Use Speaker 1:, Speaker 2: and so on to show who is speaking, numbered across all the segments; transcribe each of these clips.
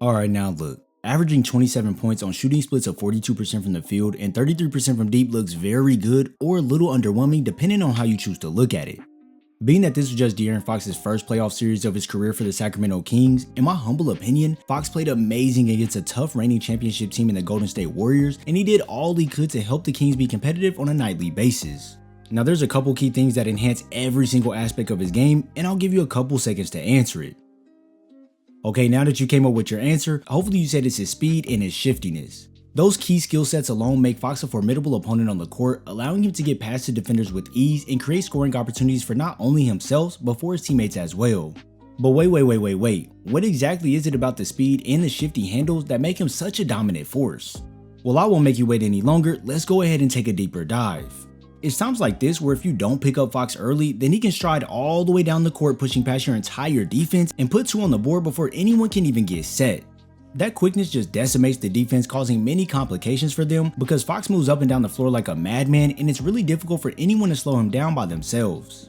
Speaker 1: Alright, now look. Averaging 27 points on shooting splits of 42% from the field and 33% from deep looks very good or a little underwhelming depending on how you choose to look at it. Being that this was just De'Aaron Fox's first playoff series of his career for the Sacramento Kings, in my humble opinion, Fox played amazing against a tough reigning championship team in the Golden State Warriors, and he did all he could to help the Kings be competitive on a nightly basis. Now there's a couple key things that enhance every single aspect of his game, and I'll give you a couple seconds to answer it. Okay, now that you came up with your answer, hopefully you said it's his speed and his shiftiness. Those key skill sets alone make Fox a formidable opponent on the court, allowing him to get past the defenders with ease and create scoring opportunities for not only himself, but for his teammates as well. But wait, what exactly is it about the speed and the shifty handles that make him such a dominant force? Well, I won't make you wait any longer, let's go ahead and take a deeper dive. It's times like this where if you don't pick up Fox early, then he can stride all the way down the court pushing past your entire defense and put 2 on the board before anyone can even get set. That quickness just decimates the defense, causing many complications for them because Fox moves up and down the floor like a madman, and it's really difficult for anyone to slow him down by themselves.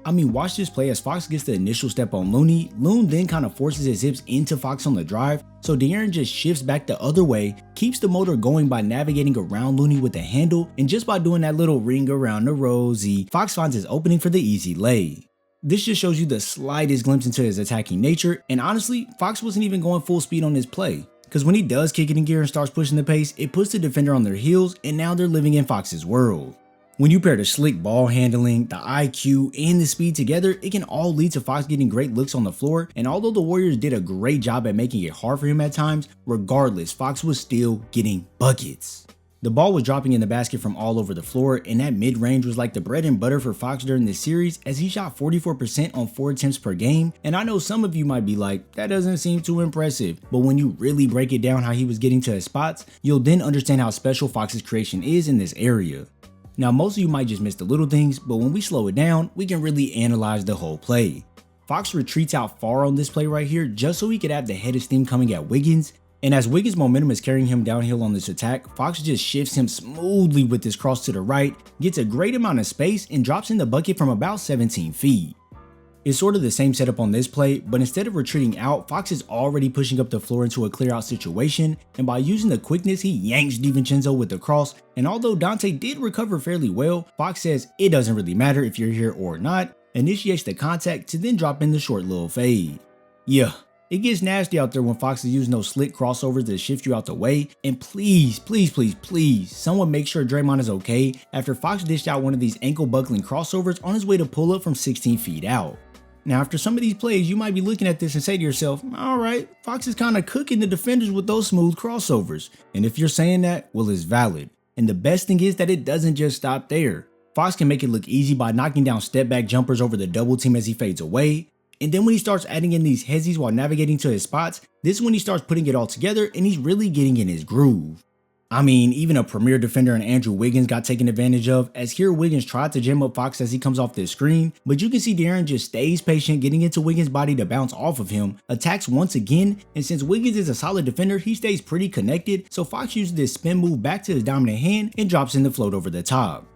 Speaker 1: I mean, watch this play as Fox gets the initial step on Looney. Loon then kind of forces his hips into Fox on the drive, so De'Aaron just shifts back the other way, keeps the motor going by navigating around Looney with the handle, and just by doing that little ring around the rosy, Fox finds his opening for the easy lay. This just shows you the slightest glimpse into his attacking nature, and honestly, Fox wasn't even going full speed on this play, because when he does kick it in gear and starts pushing the pace, it puts the defender on their heels, and now they're living in Fox's world. When you pair the slick ball handling, the IQ, and the speed together, it can all lead to Fox getting great looks on the floor, and although the Warriors did a great job at making it hard for him at times, regardless, Fox was still getting buckets. The ball was dropping in the basket from all over the floor, and that mid-range was like the bread and butter for Fox during this series as he shot 44% on 4 attempts per game, and I know some of you might be like, that doesn't seem too impressive, but when you really break it down how he was getting to his spots, you'll then understand how special Fox's creation is in this area. Now most of you might just miss the little things, but when we slow it down, we can really analyze the whole play. Fox retreats out far on this play right here just so he could have the head of steam coming at Wiggins, and as Wiggins' momentum is carrying him downhill on this attack, Fox just shifts him smoothly with this cross to the right, gets a great amount of space, and drops in the bucket from about 17 feet. It's sort of the same setup on this play, but instead of retreating out, Fox is already pushing up the floor into a clear out situation, and by using the quickness, he yanks DiVincenzo with the cross, and although Dante did recover fairly well, Fox says it doesn't really matter if you're here or not, initiates the contact to then drop in the short little fade. Yeah. It gets nasty out there when Fox is using those slick crossovers to shift you out the way, and please, someone make sure Draymond is okay after Fox dished out one of these ankle buckling crossovers on his way to pull up from 16 feet out. Now after some of these plays, you might be looking at this and say to yourself, alright, Fox is kinda cooking the defenders with those smooth crossovers, and if you're saying that, well it's valid. And the best thing is that it doesn't just stop there. Fox can make it look easy by knocking down step back jumpers over the double team as he fades away. And then when he starts adding in these hezzies while navigating to his spots, this is when he starts putting it all together and he's really getting in his groove. I mean, even a premier defender in Andrew Wiggins got taken advantage of, as here Wiggins tried to jam up Fox as he comes off this screen, but you can see De'Aaron just stays patient, getting into Wiggins' body to bounce off of him, attacks once again, and since Wiggins is a solid defender, he stays pretty connected, so Fox uses this spin move back to his dominant hand and drops in the float over the top.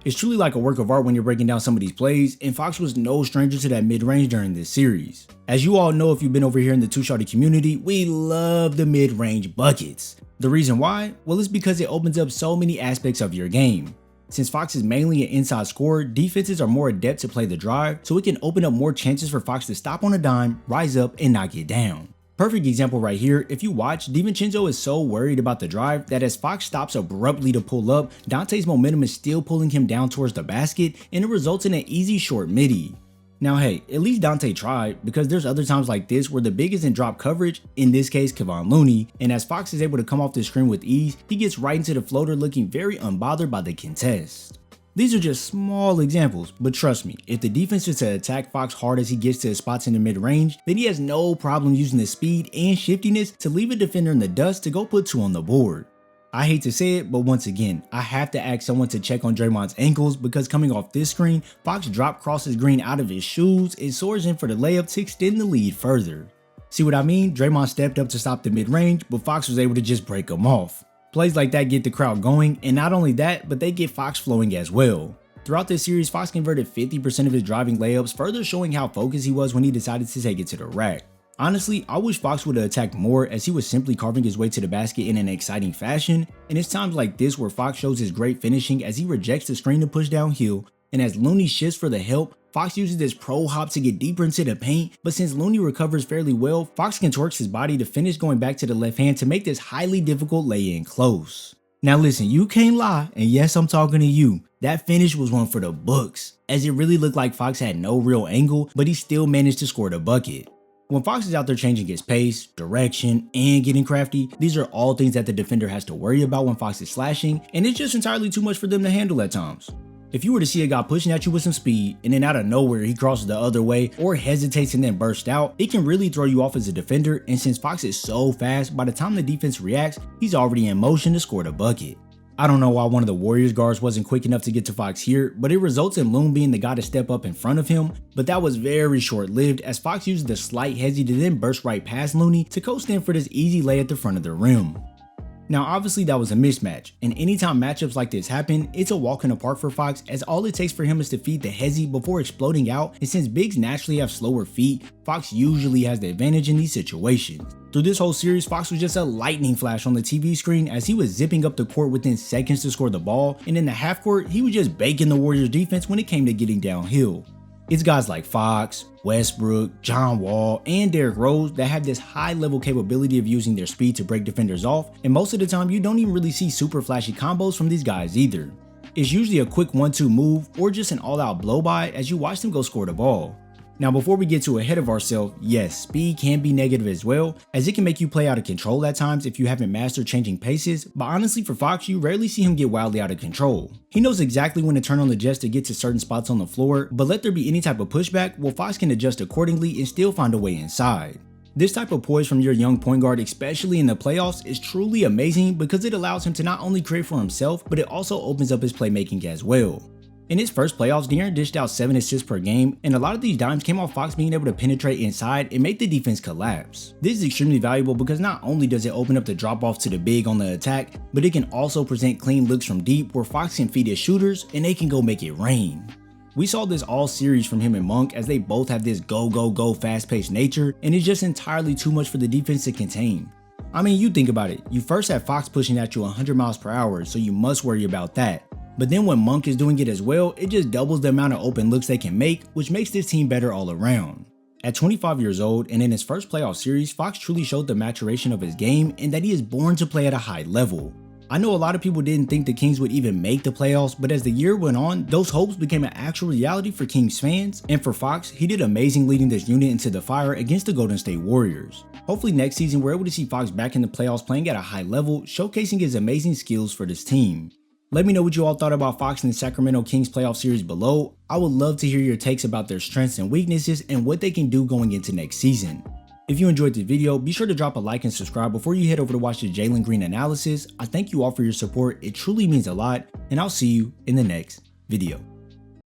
Speaker 1: It's truly like a work of art when you're breaking down some of these plays, and Fox was no stranger to that mid-range during this series. As you all know if you've been over here in the Two Shorty community, we love the mid-range buckets. The reason why? Well, it's because it opens up so many aspects of your game. Since Fox is mainly an inside scorer, defenses are more adept to play the drive, so it can open up more chances for Fox to stop on a dime, rise up, and knock it down. Perfect example right here, if you watch, DiVincenzo is so worried about the drive that as Fox stops abruptly to pull up, Dante's momentum is still pulling him down towards the basket, and it results in an easy short midi. Now hey, at least Dante tried, because there's other times like this where the big is in drop coverage, in this case Kevon Looney, and as Fox is able to come off the screen with ease, he gets right into the floater looking very unbothered by the contest. These are just small examples, but trust me, if the defense is to attack Fox hard as he gets to his spots in the mid-range, then he has no problem using the speed and shiftiness to leave a defender in the dust to go put 2 on the board. I hate to say it, but once again, I have to ask someone to check on Draymond's ankles because coming off this screen, Fox drop crosses Green out of his shoes and soars in for the layup to extend the lead further. See what I mean? Draymond stepped up to stop the mid-range, but Fox was able to just break him off. Plays like that get the crowd going, and not only that, but they get Fox flowing as well. Throughout this series, Fox converted 50% of his driving layups, further showing how focused he was when he decided to take it to the rack. Honestly, I wish Fox would have attacked more as he was simply carving his way to the basket in an exciting fashion, and it's times like this where Fox shows his great finishing as he rejects the screen to push downhill, and as Looney shifts for the help, Fox uses this pro hop to get deeper into the paint, but since Looney recovers fairly well, Fox contorts his body to finish going back to the left hand to make this highly difficult lay-in close. Now listen, you can't lie, and yes, I'm talking to you. That finish was one for the books, as it really looked like Fox had no real angle, but he still managed to score the bucket. When Fox is out there changing his pace, direction, and getting crafty, these are all things that the defender has to worry about when Fox is slashing, and it's just entirely too much for them to handle at times. If you were to see a guy pushing at you with some speed, and then out of nowhere he crosses the other way, or hesitates and then bursts out, it can really throw you off as a defender, and since Fox is so fast, by the time the defense reacts, he's already in motion to score the bucket. I don't know why one of the Warriors guards wasn't quick enough to get to Fox here, but it results in Loon being the guy to step up in front of him, but that was very short-lived as Fox used the slight hezzy to then burst right past Looney to coast in for this easy lay at the front of the rim. Now obviously that was a mismatch, and anytime matchups like this happen, it's a walk in the park for Fox as all it takes for him is to feed the hezzy before exploding out, and since bigs naturally have slower feet, Fox usually has the advantage in these situations. Through this whole series, Fox was just a lightning flash on the TV screen as he was zipping up the court within seconds to score the ball, and in the half court, he was just baking the Warriors defense when it came to getting downhill. It's guys like Fox, Westbrook, John Wall, and Derrick Rose that have this high level capability of using their speed to break defenders off, and most of the time you don't even really see super flashy combos from these guys either. It's usually a quick 1-2 move or just an all-out blow by as you watch them go score the ball. Now before we get too ahead of ourselves, yes, speed can be negative as well, as it can make you play out of control at times if you haven't mastered changing paces, but honestly for Fox, you rarely see him get wildly out of control. He knows exactly when to turn on the jets to get to certain spots on the floor, but let there be any type of pushback, well Fox can adjust accordingly and still find a way inside. This type of poise from your young point guard, especially in the playoffs, is truly amazing because it allows him to not only create for himself, but it also opens up his playmaking as well. In his first playoffs, De'Aaron dished out 7 assists per game, and a lot of these dimes came off Fox being able to penetrate inside and make the defense collapse. This is extremely valuable because not only does it open up the drop-off to the big on the attack, but it can also present clean looks from deep where Fox can feed his shooters and they can go make it rain. We saw this all series from him and Monk as they both have this go fast-paced nature, and it's just entirely too much for the defense to contain. I mean, you think about it, you first have Fox pushing at you 100 miles per hour, so you must worry about that. But then when Monk is doing it as well, it just doubles the amount of open looks they can make, which makes this team better all around. At 25 years old and in his first playoff series, Fox truly showed the maturation of his game and that he is born to play at a high level. I know a lot of people didn't think the Kings would even make the playoffs, but as the year went on, those hopes became an actual reality for Kings fans, and for Fox, he did amazing leading this unit into the fire against the Golden State Warriors. Hopefully next season we're able to see Fox back in the playoffs playing at a high level, showcasing his amazing skills for this team. Let me know what you all thought about Fox in the Sacramento Kings playoff series below. I would love to hear your takes about their strengths and weaknesses and what they can do going into next season. If you enjoyed the video, be sure to drop a like and subscribe before you head over to watch the Jalen Green analysis. I thank you all for your support, it truly means a lot, and I'll see you in the next video.